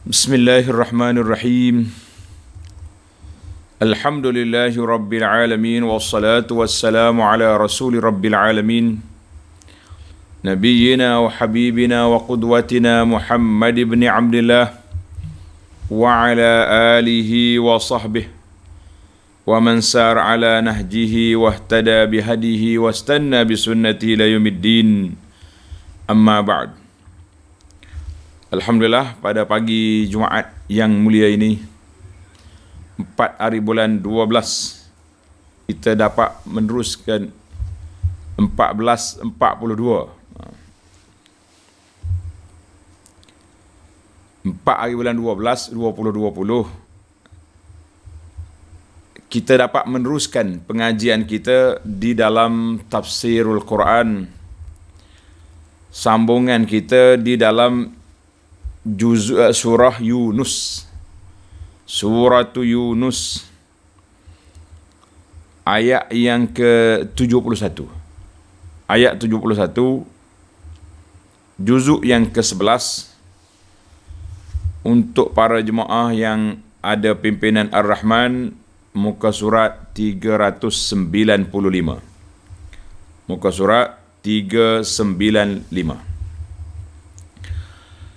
Bismillahirrahmanirrahim. Alhamdulillahi rabbil alamin wassalatu wassalamu ala rasuli rabbil alamin nabiyyina wa habibina wa qudwatina Muhammad ibn Abdullah wa ala alihi wa sahbihi wa man sar ala nahjihi wa ihtada bihadihi wa istanna bisunnatihi ila yaumiddin. Amma ba'd. Alhamdulillah, pada pagi Jumaat yang mulia ini 4 hari bulan 12 kita dapat meneruskan 1442 4 hari bulan 12 2020 kita dapat meneruskan pengajian kita di dalam tafsirul Quran, sambungan kita di dalam surah Yunus, surah Yunus ayat yang ke-71, ayat 71, juzuk yang ke-11. Untuk para jemaah yang ada pimpinan Ar-Rahman, muka surat 395, muka surat 395.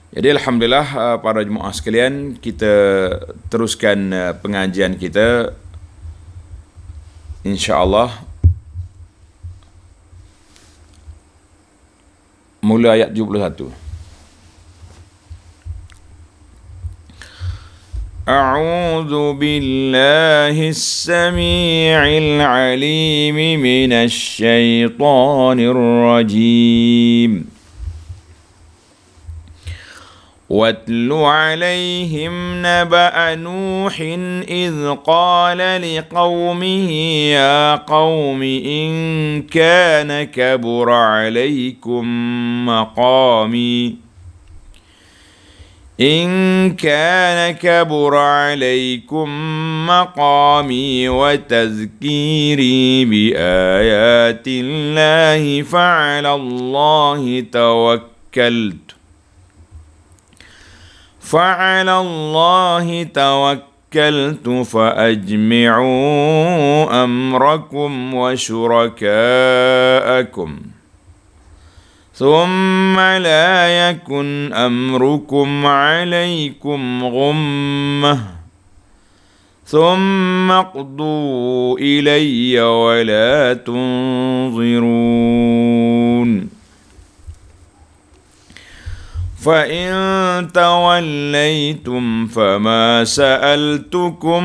Jadi alhamdulillah para jemaah sekalian, kita teruskan pengajian kita insya-Allah mula ayat 71. A'udzu billahis samii'il 'aliim minasy syaithaanir rajiim. واتل عليهم نبأ نوح إذ قال لقومه يا قوم إن كان كبر عليكم مقامي وتذكيري بآيات الله فعلى الله توكلت فأجمعوا أمركم وشركاءكم ثم لا يكن أمركم عليكم غمة ثم اقضوا إلي ولا تنظرون فإن توليتم فما سألتكم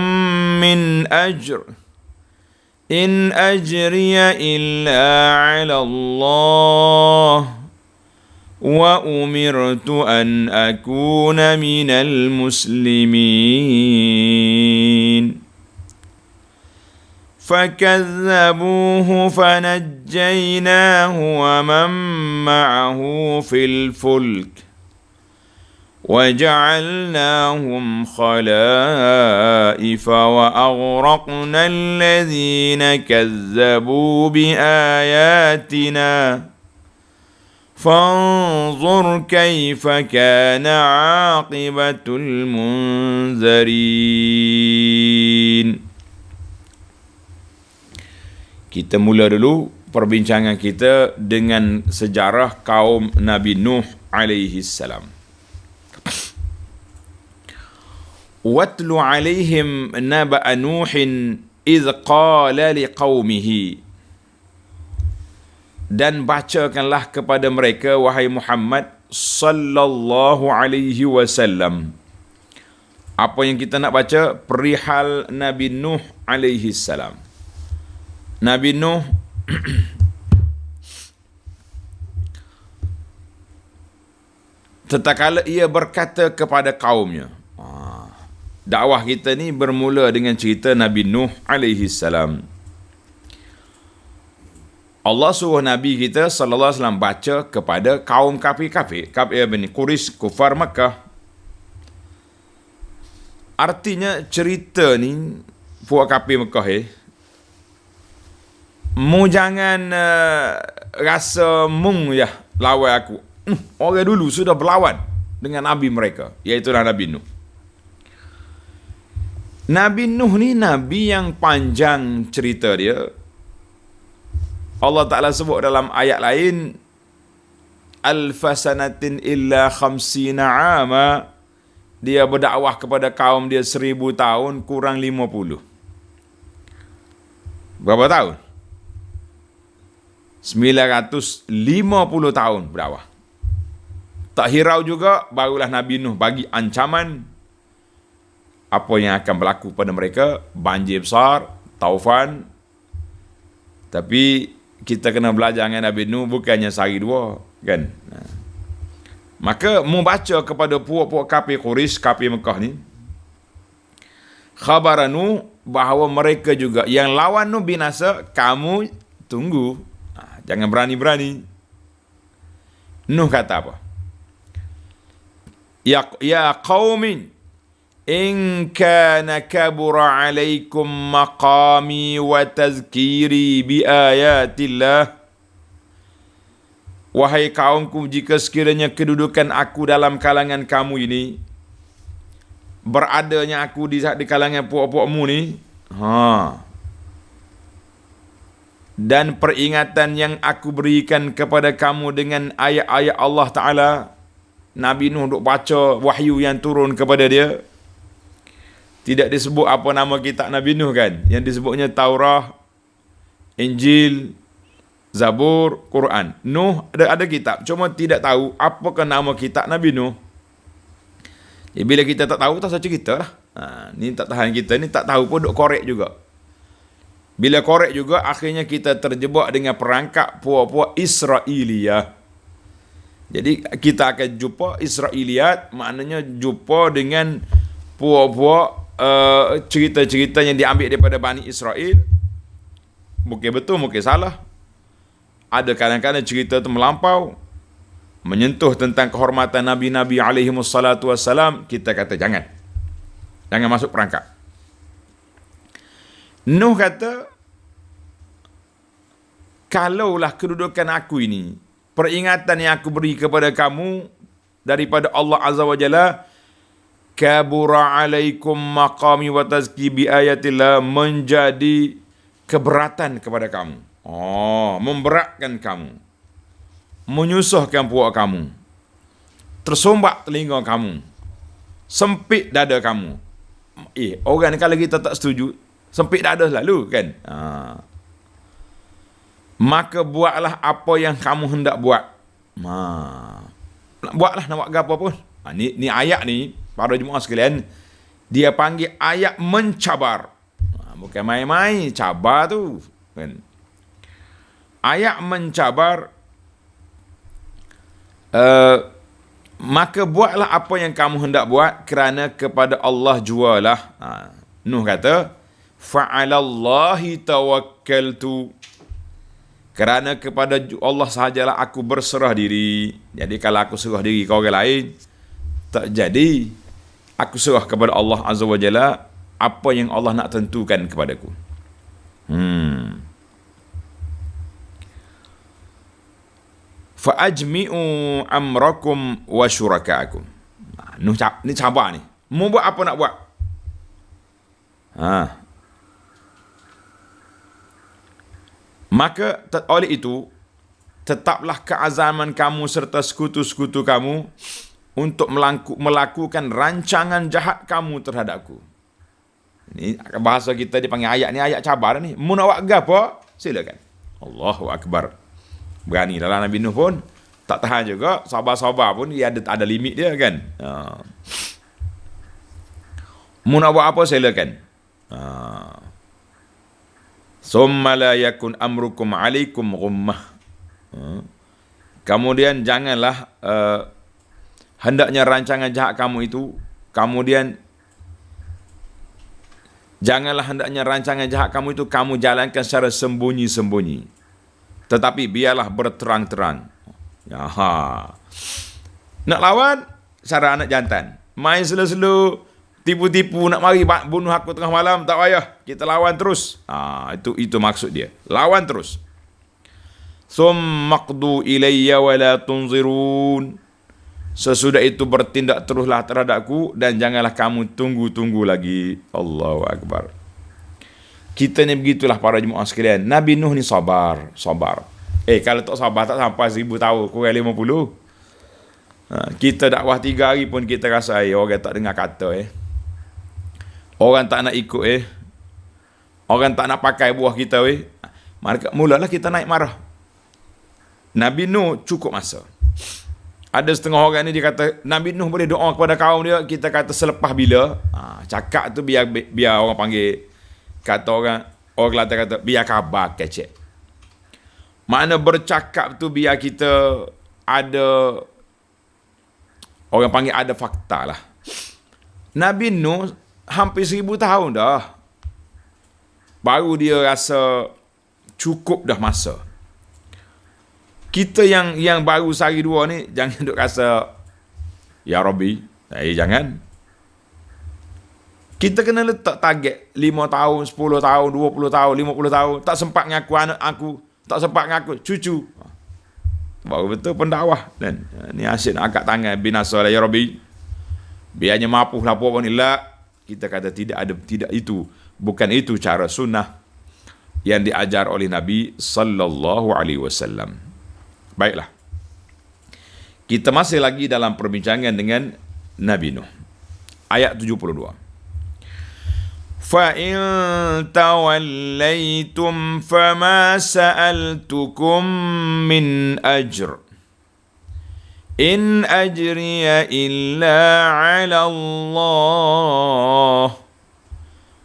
من أجر إن أجري إلا على الله وأمرت أن أكون من المسلمين فكذبوه فنجيناه ومن معه في الفلك وجعلناهم خلائف وأغرقنا الذين كذبوا بآياتنا فانظر كيف كان عاقبة المنذرين. Kita mula dulu perbincangan kita dengan sejarah kaum Nabi Nuh alaihi salam. Watlu alaihim naba'a Nuhin idh qala liqaumihi, dan bacakanlah kepada mereka wahai Muhammad sallallahu alaihi wasallam. Apa yang kita nak baca? Perihal Nabi Nuh alaihi salam. Nabi Nuh tatkala ia berkata kepada kaumnya. Dakwah kita ni bermula dengan cerita Nabi Nuh alaihi salam. Allah suruh Nabi kita sallallahu alaihi wasallam baca kepada kaum kafir-kafir, Bani Quraisy, kufar Makkah. Artinya cerita ni puak kafir Makkah mu jangan rasa mung ya lawan aku. Orang dulu sudah berlawan dengan Nabi mereka, iaitu Nabi Nuh. Nabi Nuh ni Nabi yang panjang cerita dia. Allah Ta'ala sebut dalam ayat lain, alfasanatin illa khamsina ama. Dia berdakwah kepada kaum dia 1000 tahun kurang 50. Berapa tahun? 950 tahun berdakwah. Tak hirau juga, barulah Nabi Nuh bagi ancaman apa yang akan berlaku pada mereka. Banjir besar, taufan. Tapi kita kena belajar dengan Nabi Nuh bukannya sehari dua, kan? Maka membaca kepada puak-puak kafir Quraisy, kafir Mekah ni, khabar Nuh bahawa mereka juga yang lawan Nuh binasa, kamu tunggu. Jangan berani-berani. Nuh kata apa? Ya qaumin in kana kabura alaikum maqami wa tazkiri bi ayatillah. Wahai kaumku, jika sekiranya kedudukan aku dalam kalangan kamu ini, beradanya aku di kalangan puak-puakmu ni, dan peringatan yang aku berikan kepada kamu dengan ayat-ayat Allah Ta'ala. Nabi Nuh duk baca wahyu yang turun kepada dia. Tidak disebut apa nama kitab Nabi Nuh kan. Yang disebutnya Taurah, Injil, Zabur, Quran. Nuh ada kitab, cuma tidak tahu apakah nama kitab Nabi Nuh. Bila kita tak tahu, tak usah cerita lah. Ni tak tahan kita, ni tak tahu pun duk korek juga. Bila korek juga, akhirnya kita terjebak dengan perangkap puak-puak Israiliyah. Jadi kita akan jumpa Israiliyat, maknanya jumpa dengan puak-puak cerita-cerita yang diambil daripada Bani Israel. Mungkin betul, mungkin salah. Ada kadang-kadang cerita itu melampau, menyentuh tentang kehormatan Nabi-Nabi alaihimussalatu wassalam. Kita kata jangan masuk perangkap. Nuh kata, kalaulah kedudukan aku ini, peringatan yang aku beri kepada kamu daripada Allah Azza wa Jalla, kabura alaikum maqami wa tazki bi ayatillah, menjadi keberatan kepada kamu. Memberatkan kamu, menyusahkan puak kamu, tersumbat telinga kamu, sempit dada kamu. Orang kalau kita tak setuju, sempit dada selalu kan. Maka buatlah apa yang kamu hendak buat. Buatlah, nak buat apa pun. Ni ayat ni, para jemaah sekalian, dia panggil ayat mencabar. Bukan main-main, cabar tu kan. Ayat mencabar. Maka buatlah apa yang kamu hendak buat, kerana kepada Allah jualah. Nuh kata, fa'alallahi tawakkaltu, kerana kepada Allah sahajalah aku berserah diri. Jadi kalau aku serah diri ke orang lain, tak jadi. Aku serah kepada Allah Azza wa Jalla apa yang Allah nak tentukan kepadaku. Fa'ajmi'u amrakum wa syuraka'akum. Ni sabar ni. Mau buat apa nak buat? Maka oleh itu, tetaplah keazaman kamu serta sekutu-sekutu kamu untuk melakukan rancangan jahat kamu terhadapku. Ini bahasa kita dipanggil ayat ni, ayat cabar ni. Mau nak buat apa? Silakan. Allahu Akbar. Berani dalam Nabi Nuh pun tak tahan juga, sabar-sabar pun dia ada limit dia kan. Mau nak buat apa silakan. Summa la yakun amrukum alaikum ghummah. Kemudian janganlah hendaknya rancangan jahat kamu itu, kemudian janganlah hendaknya rancangan jahat kamu itu kamu jalankan secara sembunyi-sembunyi, tetapi biarlah berterang-terang. Nak lawan cara anak jantan, main slow-slow, tipu-tipu nak mari bunuh aku tengah malam, tak payah, kita lawan terus. Itu maksud dia, lawan terus. Summaqdu ilayya wa la tunzirun. Sesudah itu bertindak teruslah terhadapku dan janganlah kamu tunggu-tunggu lagi. Allahu Akbar. Kita ni begitulah para jemaah sekalian. Nabi Nuh ni sabar. Kalau tak sabar tak sampai 1000 tahun, kurang 50. Kita dakwah 3 hari pun kita rasa orang tak dengar kata. Orang tak nak ikut. Orang tak nak pakai buah kita. Mulalah kita naik marah. Nabi Nuh cukup masa. Ada setengah orang ni dia kata Nabi Nuh boleh doa kepada kaum dia, kita kata selepas bila. Cakap tu biar orang panggil, kata orang Kelantan kata biar khabar kecek. Makna bercakap tu biar kita ada, orang panggil ada fakta lah. Nabi Nuh hampir 1000 tahun dah, baru dia rasa cukup dah masa. Kita yang baru sehari 2 ni jangan duk rasa ya Rabbi, jangan. Kita kena letak target 5 tahun, 10 tahun, 20 tahun, 50 tahun. Tak sempat ngaku anak aku, tak sempat ngaku cucu. Baru betul pendakwah. Dan ni asyik nak angkat tangan binasa lah ya Rabbi. Biarnya mampu lah apa ni lah. Kita kata tidak itu. Bukan itu cara sunnah yang diajar oleh Nabi sallallahu alaihi wasallam. Baiklah. Kita masih lagi dalam perbincangan dengan Nabi Nuh. Ayat 72. Fa in tawallaytum fama sa'altukum min ajr. In ajriya illa 'ala Allah.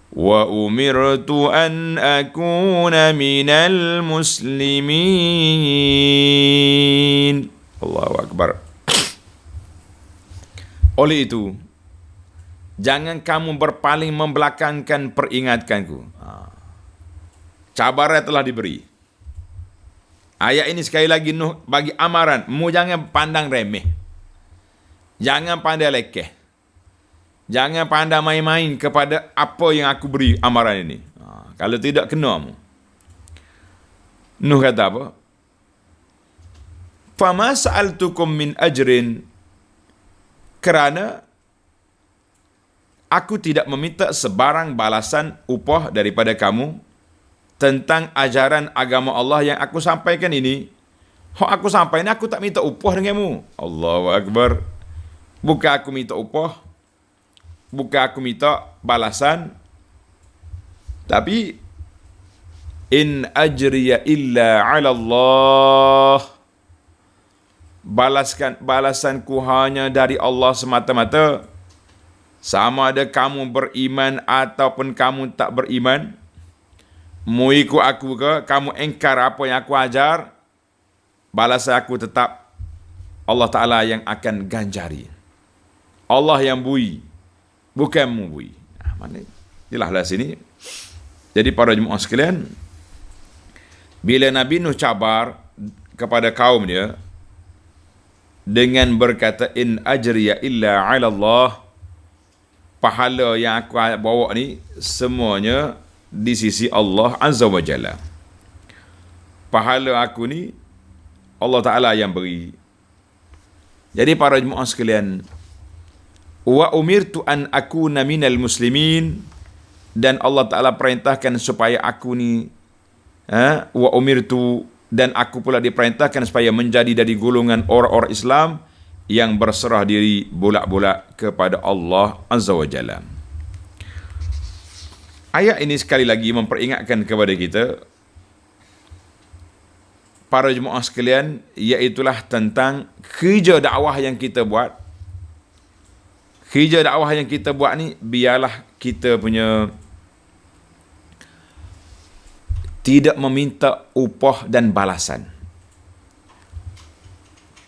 Wa umirtu an akuna minal muslimin. Allahu Akbar. Oleh itu, jangan kamu berpaling membelakangkan peringatkanku. Cabaran telah diberi. Ayat ini sekali lagi Nuh bagi amaran, mu jangan pandang remeh. Jangan pandang lekeh. Jangan pandang main-main kepada apa yang aku beri amaran ini. Kalau tidak, kena mu. Nuh kata apa? Fama sa'altukum min ajrin. Kerana aku tidak meminta sebarang balasan upah daripada kamu tentang ajaran agama Allah yang aku sampaikan ini. Hak aku sampaikan ini, aku tak minta upah denganmu. Allahu Akbar. Bukan aku minta upah, bukan aku minta balasan, tapi in ajriya illa 'ala Allah. Balasanku hanya dari Allah semata-mata. Sama ada kamu beriman ataupun kamu tak beriman, mu ikut aku ke, kamu engkar apa yang aku ajar, balasan aku tetap Allah Ta'ala yang akan ganjari. Allah yang bui, bukan mu bui. Mana jelaslah sini. Jadi para jemaah sekalian, bila Nabi Nuh cabar kepada kaum dia dengan berkata in ajriya illa 'ala Allah, pahala yang aku bawa ni semuanya di sisi Allah Azza wa Jalla. Pahala aku ni Allah Ta'ala yang beri. Jadi para jemaah sekalian, wa umirtu an akuna minal muslimin, dan Allah Ta'ala perintahkan supaya aku ni wa umirtu, dan aku pula diperintahkan supaya menjadi dari golongan orang-orang Islam yang berserah diri bolak-bolak kepada Allah Azza wa Jalla. Ayat ini sekali lagi memperingatkan kepada kita, para jemaah sekalian, iaitulah tentang kerja dakwah yang kita buat. Kerja dakwah yang kita buat ni, biarlah kita punya tidak meminta upah dan balasan.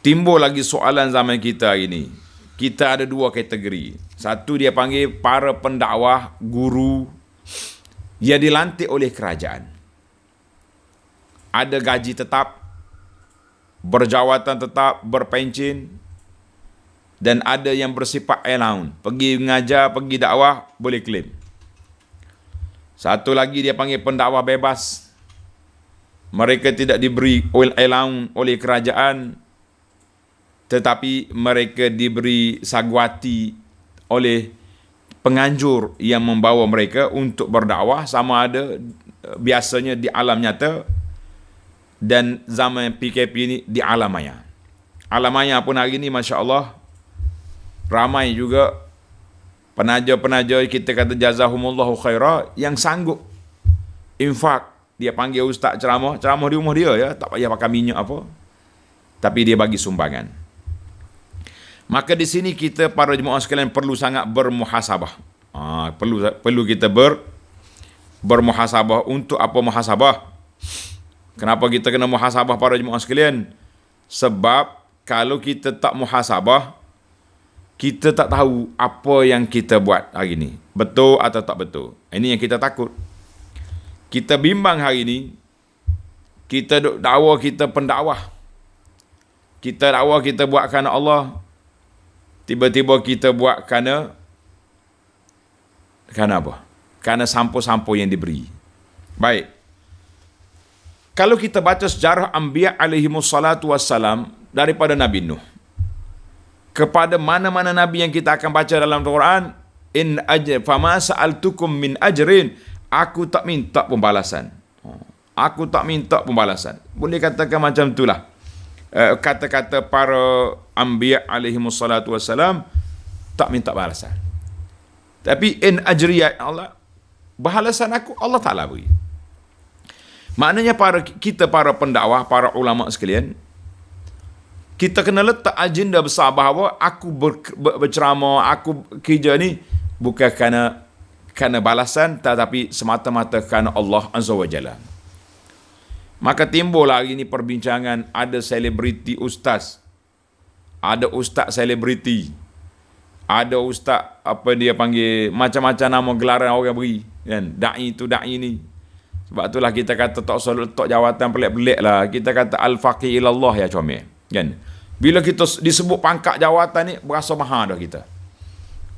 Timbul lagi soalan zaman kita hari ini. Kita ada 2 kategori. Satu dia panggil para pendakwah, guru, yang dilantik oleh kerajaan. Ada gaji tetap, berjawatan tetap, berpencen, dan ada yang bersifat allowance. Pergi mengajar, pergi dakwah, boleh claim. Satu lagi dia panggil pendakwah bebas. Mereka tidak diberi allowance oleh kerajaan, tetapi mereka diberi sagwati oleh penganjur yang membawa mereka untuk berdakwah, sama ada biasanya di alam nyata dan zaman PKP ini di alam maya. Alam maya pun hari ini Masya Allah ramai juga penaja-penaja kita kata jazahumullahu khairah yang sanggup infak. Dia panggil ustaz ceramah di rumah dia ya, tak payah pakai minyak apa, tapi dia bagi sumbangan. Maka di sini kita para jemaah sekalian perlu sangat bermuhasabah. Perlu kita bermuhasabah. Untuk apa muhasabah? Kenapa kita kena muhasabah para jemaah sekalian? Sebab kalau kita tak muhasabah, kita tak tahu apa yang kita buat hari ini betul atau tak betul. Ini yang kita takut. Kita bimbang hari ini, kita dakwa kita pendakwah. Kita dakwa kita buat kerana Allah, tiba-tiba kita buat kerana apa? Kerana sampo-sampo yang diberi. Baik. Kalau kita baca sejarah Anbiya alaihimussalatu wassalam daripada Nabi Nuh kepada mana-mana Nabi yang kita akan baca dalam Al-Quran, fama sa'altukum min ajrin, aku tak minta pembalasan. Aku tak minta pembalasan. Boleh katakan macam itulah. Kata-kata para Anbiya alaihimussalatu wassalam, tak minta balasan. Tapi in ajriya Allah, balasan aku Allah Ta'ala beri. Maknanya kita para pendakwah, para ulama sekalian, kita kena letak agenda besar bahawa aku berceramah, aku kerja ni bukan kerana balasan, tetapi semata-mata kerana Allah Azza wa Jalla. Maka timbul hari ini perbincangan, ada selebriti ustaz, ada ustaz selebriti, ada ustaz apa dia panggil, macam-macam nama gelaran orang beri, kan? Da'i tu da'i ni. Sebab itulah kita kata tak usah letak jawatan pelik-pelik lah. Kita kata al-faqih ilallah ya comel, kan? Bila kita disebut pangkat jawatan ni, berasa mahal dah kita.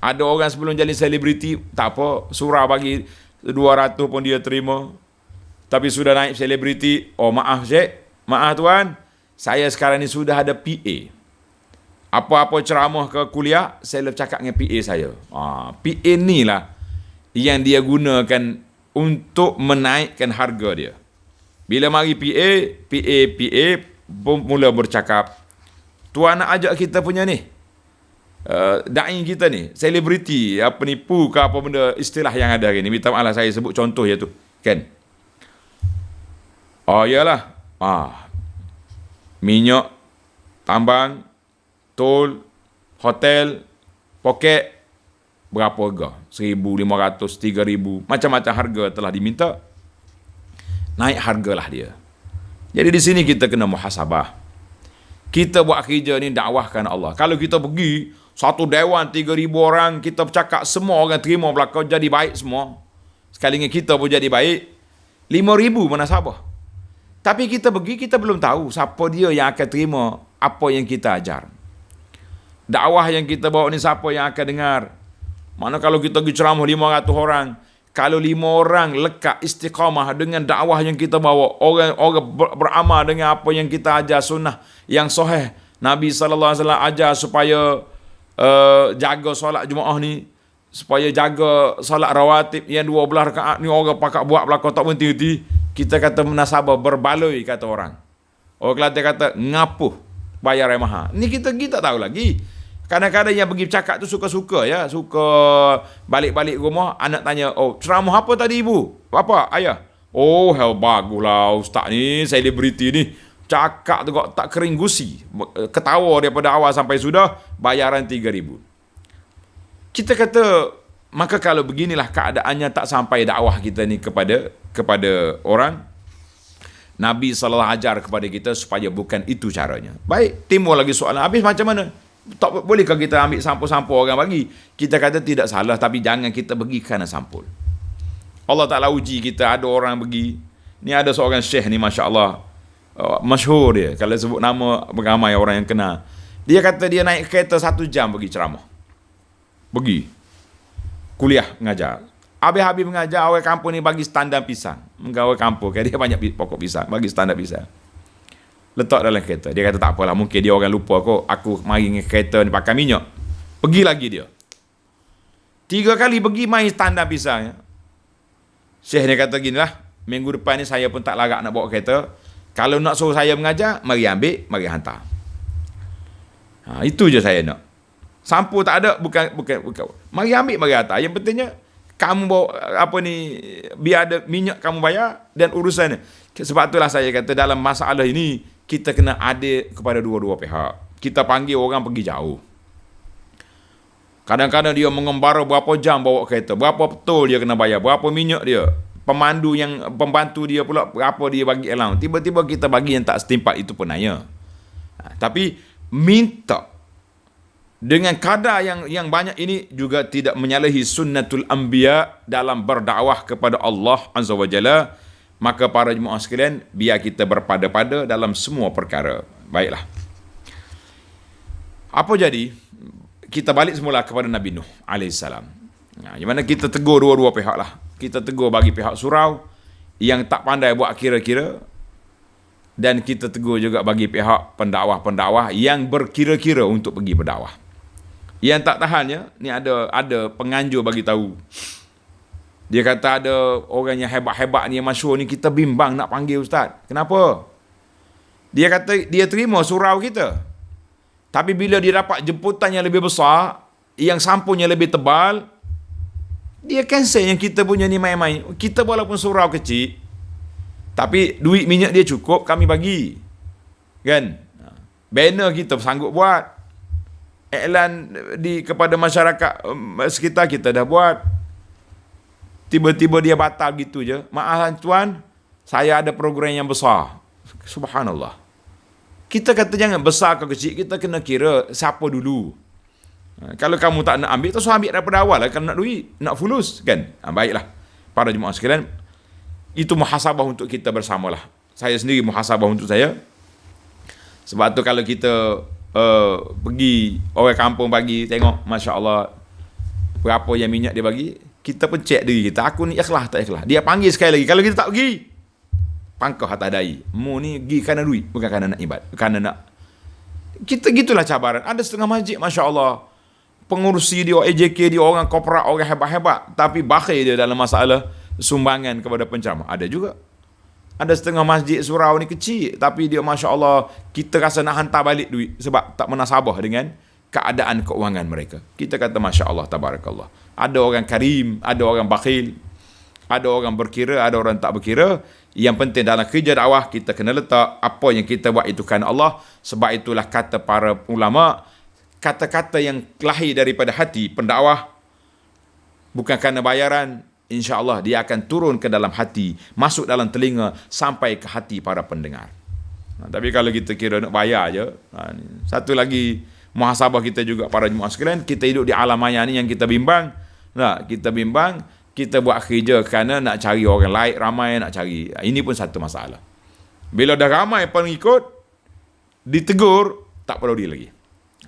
Ada orang sebelum jadi selebriti, tak apa, surah bagi 200 pun dia terima. Tapi sudah naik selebriti, oh maaf Syekh, maaf tuan, saya sekarang ni sudah ada PA. Apa-apa ceramah ke kuliah, saya lepas cakap dengan PA saya. PA ni lah yang dia gunakan untuk menaikkan harga dia. Bila mari PA pun mula bercakap, tuan nak ajak kita punya ni, da'i kita ni, selebriti, apa nipu ke apa benda, istilah yang ada hari ni. Minta maaf lah saya sebut contoh je tu, kan? Oh iyalah, minyak, tambang, tol, hotel, poket, berapa harga? 1,500, 3,000, macam-macam harga telah diminta. Naik hargalah dia. Jadi di sini kita kena muhasabah. Kita buat kerja ni dakwahkan Allah. Kalau kita pergi satu dewan 3,000 orang, kita bercakap semua orang terima belakang, jadi baik semua. Sekalinya kita pun jadi baik, 5,000 mana sabar. Tapi kita pergi, kita belum tahu siapa dia yang akan terima apa yang kita ajar. Dakwah yang kita bawa ni siapa yang akan dengar. Mana kalau kita pergi ceramah 500 orang, kalau 5 orang lekat istiqamah dengan dakwah yang kita bawa, orang beramal dengan apa yang kita ajar, sunnah yang sahih Nabi SAW ajar supaya jaga solat Jumaat ni, supaya jaga solat rawatib yang 12 rakaat ni, orang pakat buat belakang tak berhenti-henti. Kita kata menasabah, berbaloi kata orang. Orang Kelantan kata ngapuh bayar yang mahal. Ni kita tak tahu lagi. Kadang-kadang yang pergi bercakap tu suka-suka ya, suka balik-balik rumah, anak tanya, oh ceramah apa tadi ibu? Apa? Ayah? Oh hell baguslah ustaz ni, selebriti ni. Cakap tu kok tak kering gusi. Ketawa daripada awal sampai sudah, bayaran 3,000. Kita kata, maka kalau beginilah keadaannya, tak sampai dakwah kita ni kepada orang. Nabi SAW ajar kepada kita supaya bukan itu caranya. Baik, timbul lagi soalan, habis macam mana? Tak bolehkah kita ambil sampul-sampul orang bagi? Kita kata tidak salah, tapi jangan kita bagi kerana sampul. Allah Ta'ala uji kita, ada orang bagi. Ni ada seorang syekh ni, Masya Allah, masyhur dia, kalau sebut nama ramai orang yang kenal. Dia kata dia naik kereta 1 jam pergi ceramah, pergi kuliah mengajar. Habis-habis mengajar, orang kampung ni bagi standar pisang. Orang kampung, dia banyak pokok pisang, bagi standar pisang. letak dalam kereta. Dia kata tak apalah, mungkin dia orang lupa kot, aku mari dengan kereta ni pakai minyak. Pergi lagi dia. 3 kali pergi main standar pisangnya. Syekh dia kata gini lah, minggu depan ni saya pun tak larat nak bawa kereta. Kalau nak suruh saya mengajar, mari ambil, mari hantar. Itu je saya nak. Sampo tak ada, bukan. Mari ambil, mari hantar. Yang pentingnya kamu bawa biar ada minyak kamu bayar dan urusannya. Sebab itulah saya kata dalam masalah ini kita kena adil kepada dua-dua pihak. Kita panggil orang pergi jauh. Kadang-kadang dia mengembara berapa jam bawa kereta, berapa betul dia kena bayar, berapa minyak dia. Pembantu dia pula berapa dia bagi allowance. Tiba-tiba kita bagi yang tak setimpat, itu pun naya. Tapi minta dengan kadar yang banyak ini juga tidak menyalahi sunnatul anbiya dalam berdakwah kepada Allah Azza wa Jalla. Maka para jemaah sekalian, biar kita berpada-pada dalam semua perkara. Baiklah. Apa jadi? Kita balik semula kepada Nabi Nuh AS. Di mana kita tegur dua-dua pihak lah. Kita tegur bagi pihak surau yang tak pandai buat kira-kira, dan kita tegur juga bagi pihak pendakwah-pendakwah yang berkira-kira untuk pergi berdakwah. Yang tak tahannya, ni ada penganjur bagi tahu. Dia kata ada orang yang hebat-hebat ni, yang masyhur ni, kita bimbang nak panggil ustaz. Kenapa? Dia kata dia terima surau kita. Tapi bila dia dapat jemputan yang lebih besar, yang sampunnya lebih tebal, dia cancel yang kita punya ni main-main. Kita walaupun surau kecil, tapi duit minyak dia cukup, kami bagi. Kan? Banner kita sanggup buat. Iklan kepada masyarakat sekitar kita dah buat. Tiba-tiba dia batal gitu je. Maaf tuan, saya ada program yang besar. Subhanallah. Kita kata jangan besar ke kecil, kita kena kira siapa dulu. Kalau kamu tak nak ambil, terus ambil daripada awal lah. Kalau nak duit, nak fulus kan. Baiklah, para jemaah sekalian, itu muhasabah untuk kita bersamalah. Saya sendiri muhasabah untuk saya. Sebab tu kalau kita pergi, orang kampung bagi, tengok, Masya Allah, berapa yang minyak dia bagi, kita pun cek diri kita, aku ni ikhlas tak ikhlas. Dia panggil sekali lagi, kalau kita tak pergi, pangkau atas dai. Mu ni pergi kerana duit, bukan kerana nak ibadat, kerana nak. Kita gitulah cabaran. Ada setengah masjid, Masya Allah, pengurusi dia, AJK dia, orang korporat, orang hebat-hebat, tapi bakhil dia dalam masalah sumbangan kepada penceramah. Ada juga. Ada setengah masjid surau ni kecil, tapi dia Masya Allah, kita rasa nak hantar balik duit sebab tak menasabah dengan keadaan keuangan mereka. Kita kata Masya Allah, Tabarakallah. Ada orang karim, ada orang bakhil, ada orang berkira, ada orang tak berkira. Yang penting dalam kerja dakwah, kita kena letak apa yang kita buat itu kerana Allah. Sebab itulah kata para ulama, kata-kata yang lahir daripada hati pendakwah, bukan kerana bayaran, insya-Allah dia akan turun ke dalam hati, masuk dalam telinga, sampai ke hati para pendengar. Tapi kalau kita kira nak bayar je, satu lagi muhasabah kita juga para jemaah sekalian, kita hidup di alam maya ni yang kita bimbang. Kita bimbang, kita buat kerja kerana nak cari orang like, ramai nak cari. Ini pun satu masalah. Bila dah ramai pengikut, ditegur, tak perlu dia lagi.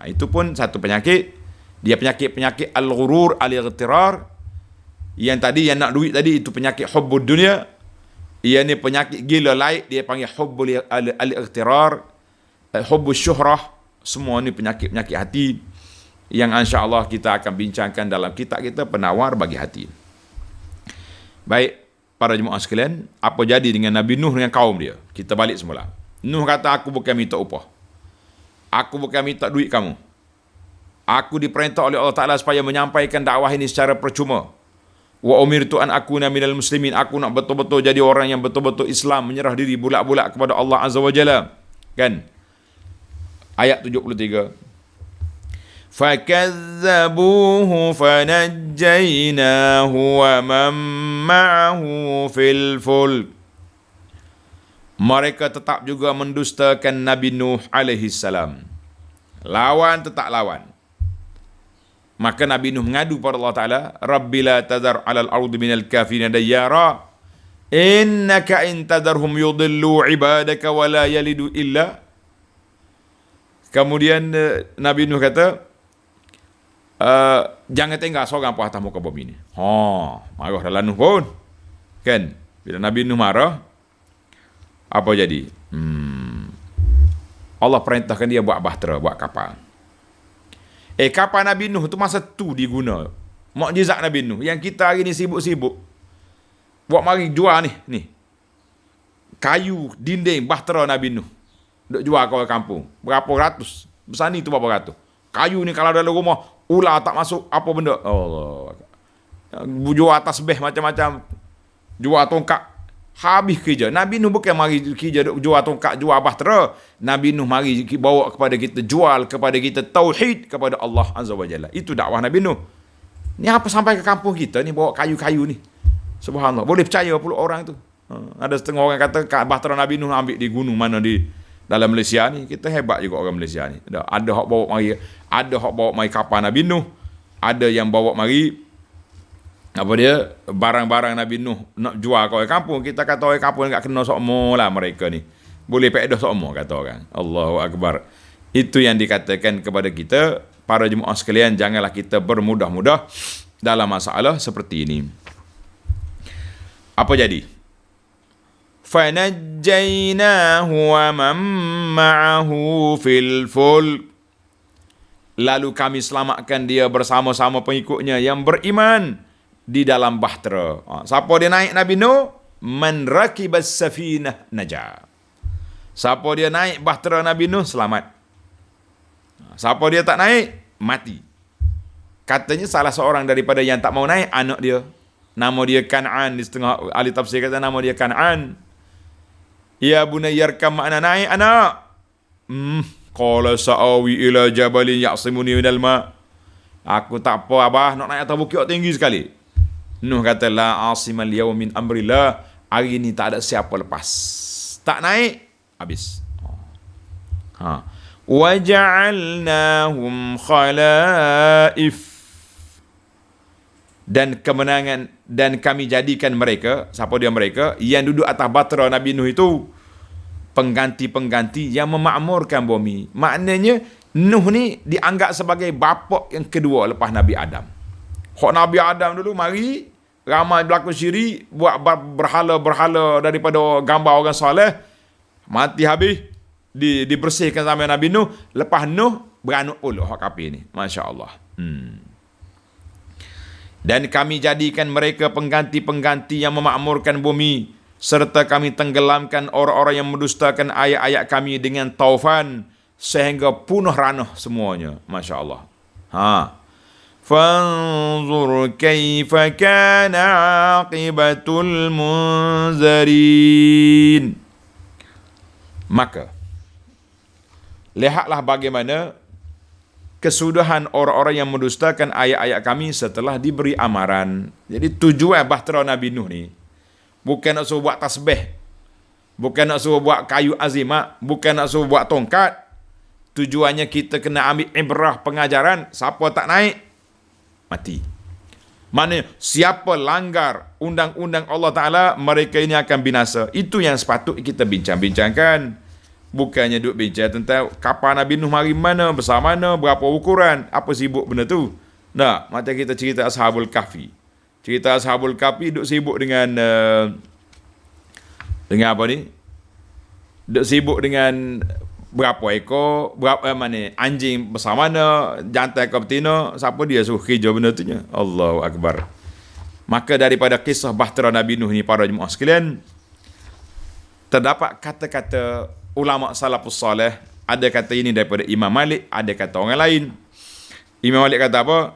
Itu pun satu penyakit. Dia penyakit al-ghurur, al-ightirar. Yang tadi, yang nak duit tadi, itu penyakit hubbud dunia. Yang ni penyakit gila like, dia panggil hubbul al-ightirar, hubbus syuhrah. Semua ni penyakit-penyakit hati yang insya-Allah kita akan bincangkan dalam kitab kita, Penawar Bagi Hati. Baik, para jemaah sekalian, apa jadi dengan Nabi Nuh dengan kaum dia? Kita balik semula. Nuh kata, aku bukan minta upah. Aku bukan minta duit kamu. Aku diperintah oleh Allah Ta'ala supaya menyampaikan dakwah ini secara percuma. Wa umirtu an akuna minal muslimin. Aku nak betul-betul jadi orang yang betul-betul Islam, menyerah diri bulat-bulat kepada Allah Azza wa Jalla. Kan? Ayat 73. فَكَذَّبُوهُ فَنَجَّيْنَاهُ وَمَنْ مَعَهُ فِي الْفُلْكِ. Mereka tetap juga mendustakan Nabi Nuh alaihi salam. Lawan tetap lawan. Maka Nabi Nuh mengadu pada Allah Ta'ala, Rabbi la tadhar alal ardi minal kafirin dayyara, innaka in tadharhum yudillu ibadaka wa la yalidu illa. Kemudian Nabi Nuh kata, jangan tinggal seorang pun atas muka bumi ni. Marah dah Nuh pun. Kan? Bila Nabi Nuh marah, apa jadi? Allah perintahkan dia buat bahtera, buat kapal. Kapal Nabi Nuh tu masa tu diguna. Mukjizat Nabi Nuh. Yang kita hari ni sibuk-sibuk. Buat mari jual ni. Kayu, dinding, bahtera Nabi Nuh. Duk jual ke orang kampung. Berapa ratus. Besar ni tu berapa ratus. Kayu ni kalau dalam rumah, ular tak masuk, apa benda. Allah. Jual tasbih macam-macam. Jual tongkat. Habis kerja. Nabi Nuh bukan mari kerja jual tongkat, jual bahtera. Nabi Nuh mari bawa kepada kita, jual kepada kita tauhid kepada Allah Azza wa Jalla. Itu dakwah Nabi Nuh. Ni apa sampai ke kampung kita ni bawa kayu-kayu ni. Subhanallah. Boleh percaya pula orang tu. Ada setengah orang kata bahtera Nabi Nuh ambil di gunung mana di dalam Malaysia ni. Kita hebat juga orang Malaysia ni. Ada hak bawa mari kapal Nabi Nuh. Ada yang bawa mari barang-barang Nabi Nuh nak jual ke orang kampung. Kita kata orang kampung tak kena sokmo lah mereka ni. Boleh pedah sokmo kata orang. Allahu Akbar. Itu yang dikatakan kepada kita, para jemaah sekalian, janganlah kita bermudah-mudah dalam masalah seperti ini. Apa jadi? فَنَجَّيْنَاهُ وَمَنْ مَعَهُ فِي الْفُلْكِ. Lalu kami selamatkan dia bersama-sama pengikutnya yang beriman di dalam bahtera. Siapa dia naik Nabi Nuh? Man rakibas safinah naja. Siapa dia naik bahtera Nabi Nuh, selamat. Siapa dia tak naik, mati. Katanya salah seorang daripada yang tak mau naik, anak dia. Nama dia Kan'an. Di setengah ahli tafsir kata nama dia Kan'an. Ya bunayyarkam, makna naik anak. Qala sa'awi ila jabalin ya'simuni minal ma'. Aku tak apa abah nak naik atas bukit tinggi sekali. Nuh kata la asimal yawma min amrillah. Hari ni tak ada siapa lepas. Tak naik, habis. Wa ja'alnahum khalaif. Dan kemenangan, dan kami jadikan mereka, siapa dia mereka, yang duduk atas bahtera Nabi Nuh itu, pengganti-pengganti yang memakmurkan bumi. Maknanya Nuh ni dianggap sebagai bapa yang kedua lepas Nabi Adam. Hak Nabi Adam dulu mari ramai berlaku syirik, buat berhala-berhala daripada gambar orang soleh, mati habis, dibersihkan sama Nabi Nuh. Lepas Nuh beranuk pula hak kafir ni. Masya-Allah. Dan kami jadikan mereka pengganti-pengganti yang memakmurkan bumi, serta kami tenggelamkan orang-orang yang mendustakan ayat-ayat kami dengan taufan, sehingga punah ranah semuanya. Masya Allah. Fanzur kaifa kana aqibatul munzarin. Maka lihatlah bagaimana kesudahan orang-orang yang mendustakan ayat-ayat kami setelah diberi amaran. Jadi tujuan bahtera Nabi Nuh ni bukan nak suruh buat tasbih, bukan nak suruh buat kayu azimat, bukan nak suruh buat tongkat. Tujuannya kita kena ambil ibrah, pengajaran. Siapa tak naik, mati. Maknanya siapa langgar undang-undang Allah Ta'ala, mereka ini akan binasa. Itu yang sepatut kita bincang-bincangkan. Bukannya duk bincang tentang kapal Nabi Nuh mari mana, besar mana, berapa ukuran, apa sibuk benda tu. Nah, macam kita cerita Ashabul Kahfi. Cerita Ashabul Kahfi duk sibuk dengan apa ni? Duk sibuk dengan berapa ekor, anjing besar mana, jantan ke betina, siapa dia suruh kerja benda tu nya. Allahu Akbar. Maka daripada kisah bahtera Nabi Nuh ni, para jemaah sekalian, terdapat kata-kata ulama salafus salih. Ada kata ini daripada Imam Malik, ada kata orang lain. Imam Malik kata apa?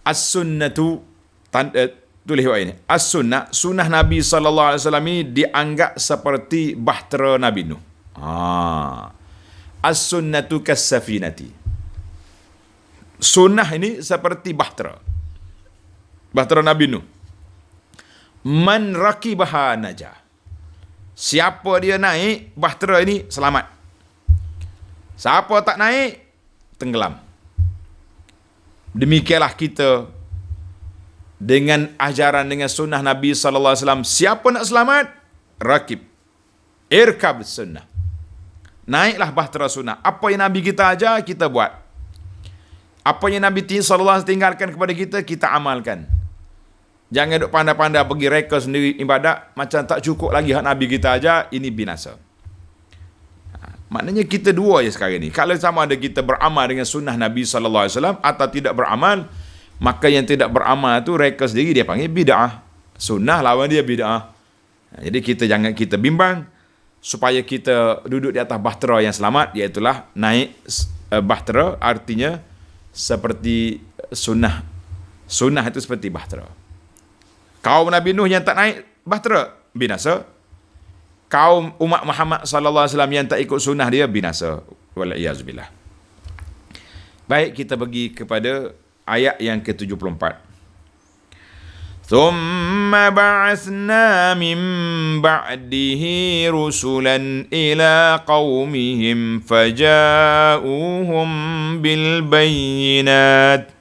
As-sunnatu, tulis buat ini. As-sunnah, sunnah Nabi sallallahu alaihi wasallam ini dianggap seperti bahtera Nabi Nuh. As-sunnatu kas-safinati. Sunnah ini seperti bahtera Nabi Nuh. Man rakibaha najah. Siapa dia naik bahtera ini, selamat. Siapa tak naik, tenggelam. Demikianlah kita dengan ajaran, dengan sunnah Nabi sallallahu alaihi wasallam. Siapa nak selamat, rakib, irkab sunnah. Naiklah bahtera sunnah. Apa yang Nabi kita ajar, kita buat. Apa yang Nabi sallallahu alaihi wasallam tinggalkan kepada kita, kita amalkan. Jangan duk pandai-pandai pergi reka sendiri ibadat, macam tak cukup lagi hak Nabi kita ajar, ini binasa. Maknanya kita dua je sekarang ni. Kalau sama ada kita beramal dengan sunnah Nabi SAW atau tidak beramal, maka yang tidak beramal tu reka sendiri dia panggil bid'ah. Sunnah lawan dia bid'ah. Jadi kita bimbang supaya kita duduk di atas bahtera yang selamat, iaitulah naik bahtera, artinya seperti sunnah. Sunnah itu seperti bahtera. Kaum Nabi Nuh yang tak naik bahtera, binasa. Kaum umat Muhammad sallallahu alaihi wasallam yang tak ikut sunnah dia, binasa. Wal'iyazubillah. Baik, kita pergi kepada ayat yang ke-74. Thumma ba'athna min ba'dihi rusulan ila qaumihim faja'uhum bil bayyinat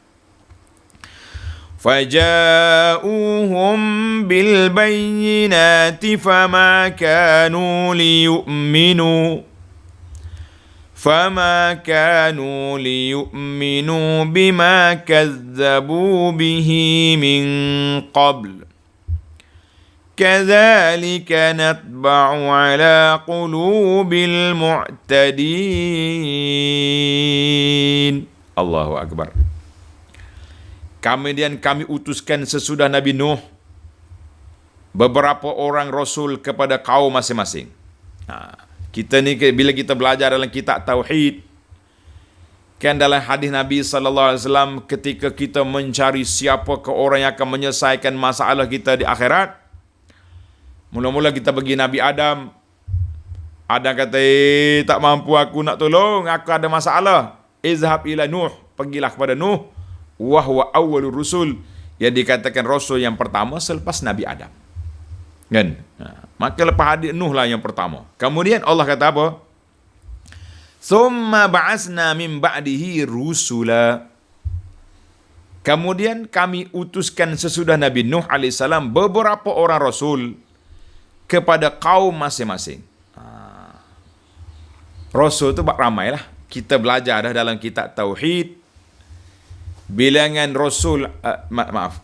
فجاءوهم بالبينات فما كانوا ليؤمنوا بما كذبوا به من قبل كذلك نطبع على قلوب المعتدين. الله أكبر. Kemudian kami utuskan sesudah Nabi Nuh beberapa orang Rasul kepada kaum masing-masing. Kita ni bila kita belajar dalam kitab Tauhid, kan dalam hadis Nabi SAW, ketika kita mencari siapa ke orang yang akan menyelesaikan masalah kita di akhirat, mula-mula kita pergi Nabi Adam. Adam kata, tak mampu aku nak tolong, aku ada masalah. Izhab ila Nuh, pergilah kepada Nuh. Wahwa awwalur rusul, yang dikatakan rasul yang pertama selepas Nabi Adam, kan? Maka lepas hadis Nuh lah yang pertama. Kemudian Allah kata apa? Thumma ba'asna min ba'dihi rusula. Kemudian kami utuskan sesudah Nabi Nuh AS beberapa orang rasul kepada kaum masing-masing. Rasul tu ramai lah. Kita belajar dah dalam kitab Tauhid. Bilangan Rasul, maaf,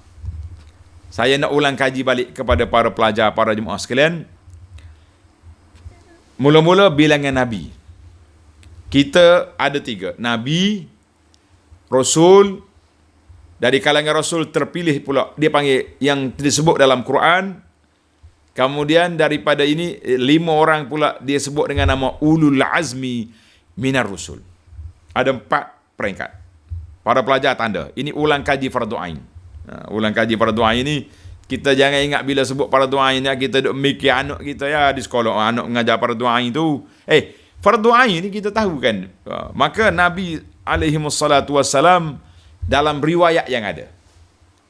saya nak ulang kaji balik kepada para pelajar, para jemaah sekalian. Mula-mula bilangan Nabi. Kita ada 3. Nabi, Rasul. Dari kalangan Rasul terpilih pula, dia panggil yang disebut dalam Quran. Kemudian daripada ini 5 orang pula dia sebut dengan nama Ulul Azmi Minar Rusul. Ada 4 peringkat. Para pelajar tanda, ini ulang kaji fardu ain. Ulang kaji fardu ain ni, kita jangan ingat bila sebut fardu ain ni kita duk mikir anak kita ya di sekolah, anak mengajar fardu ain tu. Fardu ain ni kita tahu kan. Maka Nabi alaihi wassalatu wassalam dalam riwayat yang ada.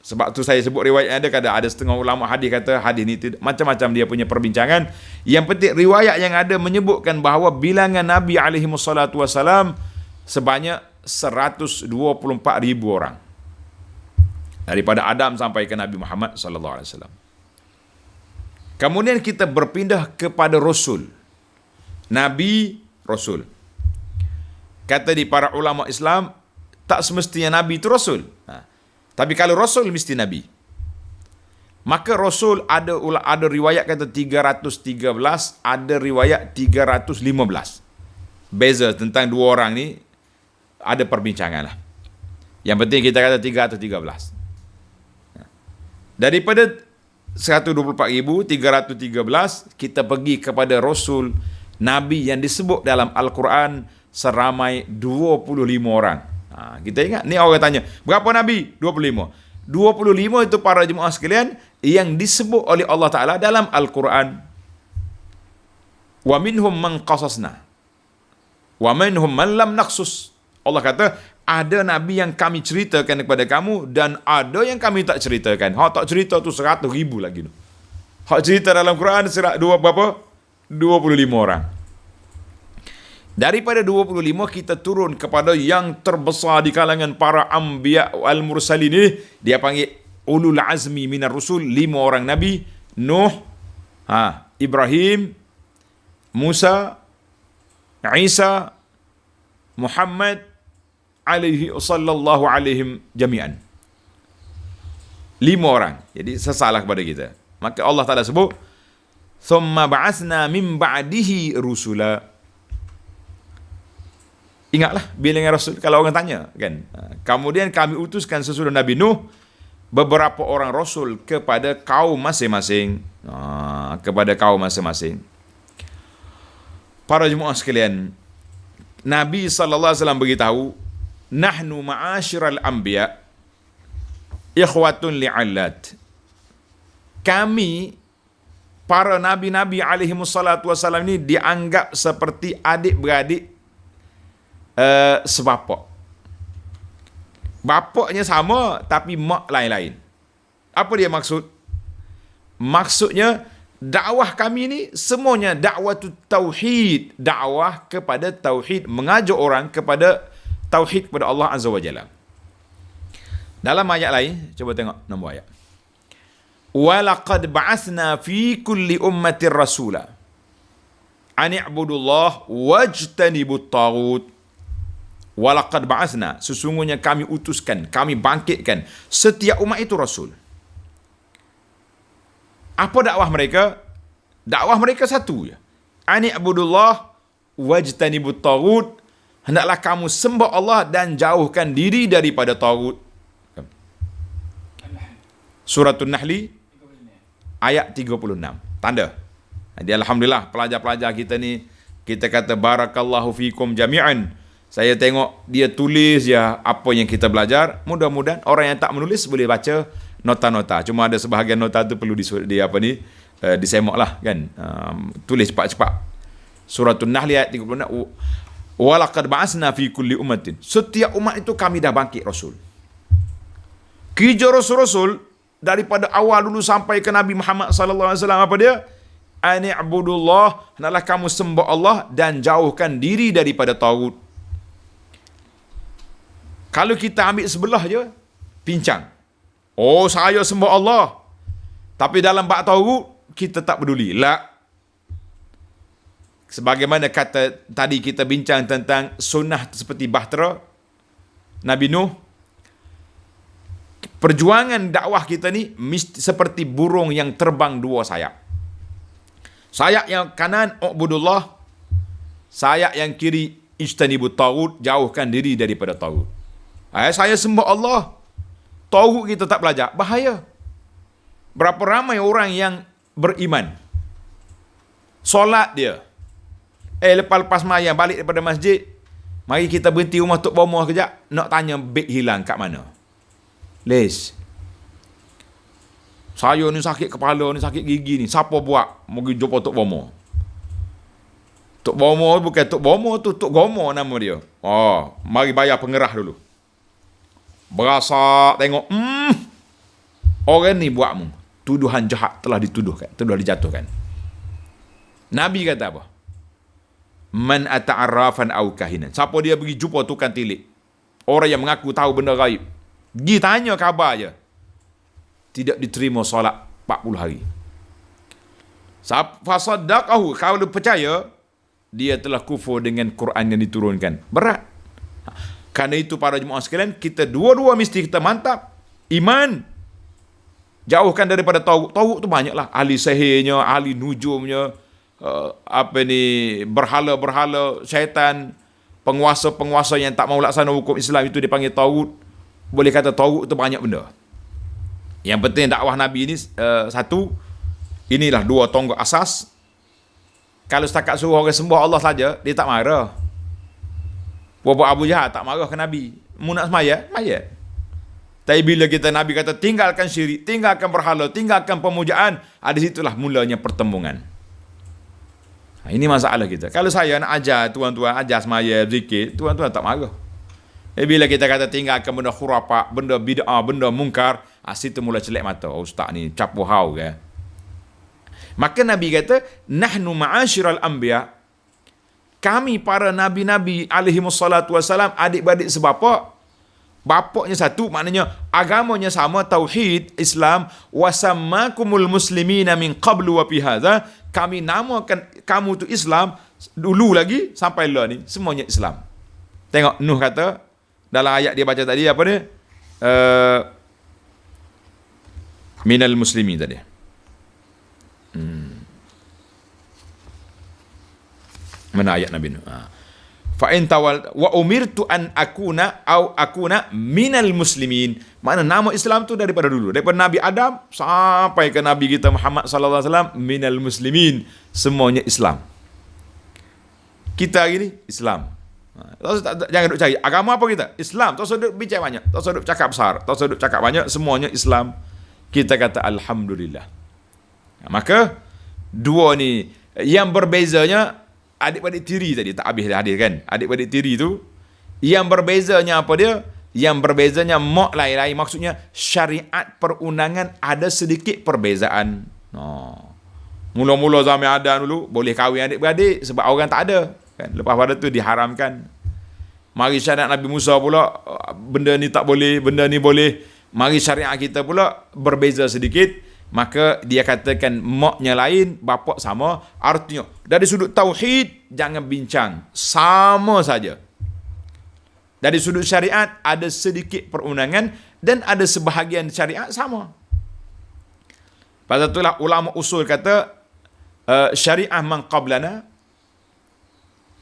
Sebab tu saya sebut riwayat yang ada setengah ulama hadis kata hadis ni macam-macam dia punya perbincangan. Yang penting riwayat yang ada menyebutkan bahawa bilangan Nabi alaihi wassalatu wassalam sebanyak 124,000 orang. Daripada Adam sampai ke Nabi Muhammad sallallahu alaihi wasallam. Kemudian kita berpindah kepada Rasul. Nabi, Rasul. Kata di para ulama Islam, tak semestinya Nabi itu Rasul. Tapi kalau Rasul mesti Nabi. Maka Rasul ada riwayat kata 313, ada riwayat 315. Beza tentang 2 orang ni ada perbincangan lah. Yang penting kita kata 313. Daripada 124,313, kita pergi kepada Rasul Nabi yang disebut dalam Al-Quran seramai 25 orang. Kita ingat, ni orang tanya, berapa Nabi? 25. 25 itu para jemaah sekalian yang disebut oleh Allah Ta'ala dalam Al-Quran. Wa minhum man qasasna wa minhum man lam naqsus. Allah kata, ada Nabi yang kami ceritakan kepada kamu dan ada yang kami tak ceritakan. Hak tak cerita tu 100,000 lagi tu. Hak cerita dalam Quran 25 orang. Daripada 25 kita turun kepada yang terbesar di kalangan para anbiya wal mursalin ini, dia panggil ulul azmi minar rusul, 5 orang nabi, Nuh, Ibrahim, Musa, Isa, Muhammad alaihi sallallahu alaihim jami'an. 5 orang. Jadi sesalah kepada kita. Maka Allah Ta'ala sebut, thumma ba'athna min ba'dihi rusula. Ingatlah bilangan Rasul kalau orang tanya kan. Kemudian kami utuskan sesudah Nabi Nuh beberapa orang Rasul kepada kaum masing-masing. Kepada kaum masing-masing. Para jemaah sekalian, Nabi SAW beritahu, nahnu ma'asyiral anbiya ikhwatun li'allat. Kami, para nabi-nabi alaihimussalatu wassalam ini dianggap seperti adik-beradik sebapak. Bapaknya sama, tapi mak lain-lain. Apa dia maksud? Maksudnya, dakwah kami ni semuanya dakwah tauhid, dakwah kepada tauhid, mengajak orang kepada tauhid kepada Allah Azza wa Jalla. Dalam ayat lain, coba tengok nombor ayat. Walaqad ba'athna fi kulli ummatin rasula an i'budullah wajtanibut taghut. Walaqad ba'athna, sesungguhnya kami utuskan, kami bangkitkan setiap umat itu rasul. Apa dakwah mereka? Dakwah mereka satu je. Ani abudullah wajtanibut taghut. Hendaklah kamu sembah Allah dan jauhkan diri daripada taghut. Suratul Nahli ayat 36. Tanda. Jadi alhamdulillah pelajar-pelajar kita ni, kita kata barakallahu fikum jami'an. Saya tengok dia tulis ya apa yang kita belajar. Mudah-mudahan orang yang tak menulis boleh baca nota-nota. Cuma ada sebahagian nota tu perlu disemak lah kan. Tulis cepat-cepat. Suratul Nahl ayat 36. Walaqad ba'asna fi kulli ummatin. Setiap umat itu kami dah bangkit rasul. Kerja rasul-rasul daripada awal dulu sampai ke Nabi Muhammad sallallahu alaihi wasallam apa dia? Ani'budullah, hendaklah kamu sembah Allah dan jauhkan diri daripada taghut. Kalau kita ambil sebelah je, pincang. Oh, saya sembah Allah. Tapi dalam bab taghut, kita tak peduli. La. Sebagaimana kata tadi kita bincang tentang sunnah seperti bahtera Nabi Nuh. Perjuangan dakwah kita ni seperti burung yang terbang dua sayap. Sayap yang kanan, ubudullah. Sayap yang kiri, ijtanibut taghut, jauhkan diri daripada taghut. Saya sembah Allah. Taghut kita tak belajar. Bahaya. Berapa ramai orang yang beriman. Solat dia. Lepas-lepas mayang balik daripada masjid. Mari kita berhenti rumah Tok Bomoh kejap. Nak tanya beg hilang kat mana. Les. Saya ni sakit kepala ni, sakit gigi ni. Siapa buat? Mari jumpa Tok Bomoh. Tok Bomoh bukan Tok Bomoh tu, Tok Gomoh nama dia. Mari bayar pengerah dulu. Berasa tengok, orang ni buatmu. Tuduhan jahat telah dituduhkan, telah dijatuhkan. Nabi kata apa? Man ata'arrafan aw kahinan. Siapa dia pergi jumpa tukang tilik, orang yang mengaku tahu benda gaib, pergi tanya khabar je, tidak diterima solat 40 hari. Fasaddaqahu, kalau percaya, dia telah kufur dengan Quran yang diturunkan. Berat. Karena itu para jemaah sekalian, kita dua-dua mesti kita mantap iman. Jauhkan daripada taghut. Taghut tu banyaklah, ahli sihirnya, ahli nujumnya, berhala-berhala syaitan, penguasa-penguasa yang tak mau laksana hukum Islam, itu dipanggil taghut. Boleh kata taghut tu banyak benda. Yang penting dakwah Nabi ini satu, inilah dua tonggak asas. Kalau setakat suruh orang sembah Allah saja, dia tak marah. Buat Abu Jahal tak marah ke Nabi. Mu nak semaya? Maya. Tapi bila kita Nabi kata tinggalkan syirik, tinggalkan berhala, tinggalkan pemujaan, di situlah mulanya pertembungan. Ini masalah kita. Kalau saya nak ajar tuan-tuan, ajar semaya, zikir, tuan-tuan tak marah. Bila kita kata tinggalkan benda khurafat, benda bid'ah, benda mungkar, situ mula celek mata. Ustaz ni capu hau ke? Maka Nabi kata, nahnu ma'asyiral anbiya, kami para nabi-nabi alaihimussalatu wassalam, adik-beradik sebapak. Bapaknya satu, maknanya agamanya sama, tauhid Islam. Wasammakumul muslimina min qablu wa fi hadza, kami namakan kamu tu Islam dulu lagi sampai lah ni semuanya Islam. Tengok Nuh kata dalam ayat dia baca tadi apa dia? Minal muslimin tadi. Mana ayat Nabi Nuh? fa in tawal wa umirtu an akuna minal muslimin. Mana nama Islam tu daripada dulu, daripada Nabi Adam sampai ke Nabi kita Muhammad sallallahu alaihi wasallam, minal muslimin, semuanya Islam. Kita hari ni Islam. Jangan duk cari agama apa kita, Islam. Tak usah duk bincang banyak, tak usah duk cakap besar, tak usah duk cakap banyak, semuanya Islam. Kita kata alhamdulillah. Maka dua ni yang berbezanya adik-beradik tiri tadi tak habis dah hadir kan. Adik-beradik tiri tu yang berbezanya apa dia? Yang berbezanya mak lain-lain, maksudnya syariat perundangan ada sedikit perbezaan. Mula-mula zaman ada dulu boleh kahwin adik-beradik sebab orang tak ada kan. Lepas pada tu diharamkan. Mari syariat Nabi Musa pula benda ni tak boleh, benda ni boleh. Mari syariat kita pula berbeza sedikit. Maka dia katakan maknya lain, bapak sama. Artinya dari sudut tauhid jangan bincang, sama saja. Dari sudut syariat ada sedikit perundangan dan ada sebahagian syariat sama. Pasal itulah ulama usul kata syariah man qablana,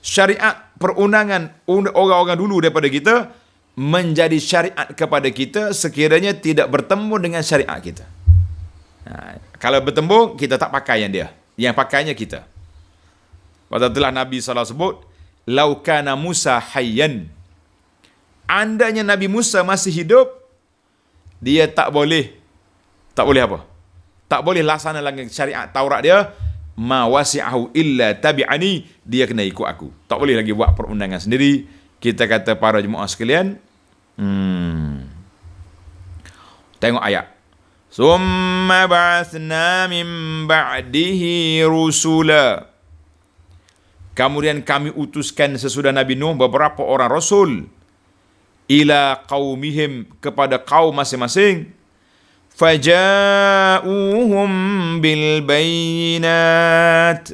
syariat perundangan orang-orang dulu daripada kita menjadi syariat kepada kita sekiranya tidak bertemu dengan syariat kita. Kalau bertemu, kita tak pakai yang dia, yang pakainya kita. Pasal itulah Nabi SAW sebut, lau kana Musa hayyan, andainya Nabi Musa masih hidup, dia tak boleh apa? Tak boleh laksana lagi syariat Taurat dia. Ma wasi'ahu illa tabi'ani, dia kena ikut aku. Tak boleh lagi buat perundangan sendiri. Kita kata para jemaah sekalian, tengok ayat. Summa ba'athna min ba'dihi rusula. Kemudian kami utuskan sesudah Nabi Nuh beberapa orang rasul ila qaumihim, kepada kaum masing-masing. Faja'uhum bil bayinat.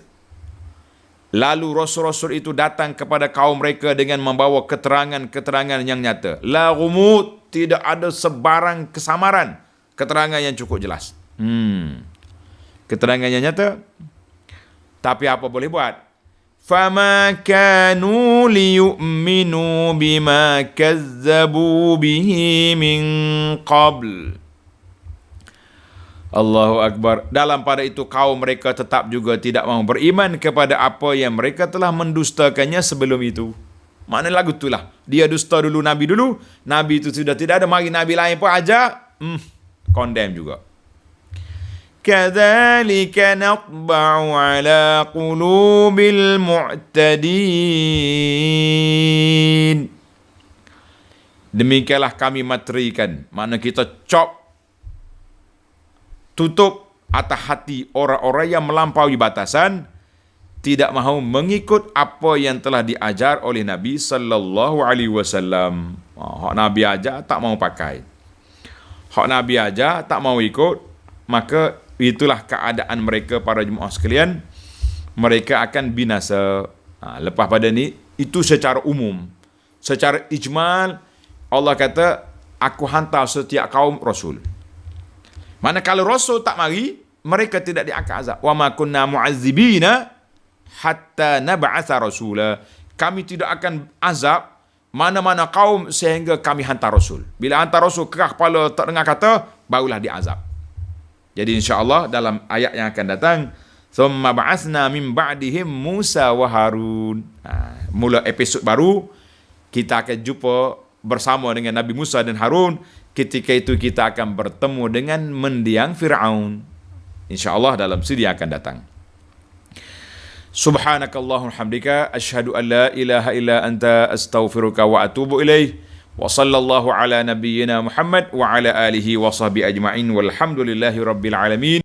Lalu rasul-rasul itu datang kepada kaum mereka dengan membawa keterangan-keterangan yang nyata. La ghumud, tidak ada sebarang kesamaran, keterangan yang cukup jelas. Keterangan yang nyata. Tapi apa boleh buat? Fama kanu liyu'minu bima kazzabu bihi min qabl. Allahu Akbar. Dalam pada itu kaum mereka tetap juga tidak mahu beriman kepada apa yang mereka telah mendustakannya sebelum itu. Mana lagu itulah. Dia dusta dulu, Nabi itu sudah tidak ada, mari Nabi lain pun ajak, condemn juga. Kadzalika natba'u ala qulubil mu'tadin. Demikianlah kami materikan, makna kita tutup atas hati orang-orang yang melampaui batasan, tidak mahu mengikut apa yang telah diajar oleh Nabi sallallahu alaihi wasallam. Hak Nabi ajar tak mahu pakai, hak Nabi ajar tak mahu ikut. Maka itulah keadaan mereka para jemaah sekalian, mereka akan binasa. Lepas pada ni, itu secara umum, secara ijmal Allah kata aku hantar setiap kaum rasul. Mana kalau rasul tak mari, mereka tidak diangkat azab. Wa ma kunna mu'azzibina hatta nab'atha rasula. Kami tidak akan azab mana-mana kaum sehingga kami hantar rasul. Bila hantar rasul kerah kepala tak dengar kata, barulah diazab. Jadi insya-Allah dalam ayat yang akan datang, thumma ba'athna min ba'dihim Musa wa Harun. Mula episod baru, kita akan jumpa bersama dengan Nabi Musa dan Harun. Ketika itu kita akan bertemu dengan mendiang Fir'aun. InsyaAllah dalam siri yang akan datang. Subhanakallahumma hamdika asyhadu an la ilaha illa anta astaghfiruka wa atubu ilaih. Wa sallallahu ala nabiyyina Muhammad wa ala alihi wa sahbihi ajma'in walhamdulillahi rabbil alamin.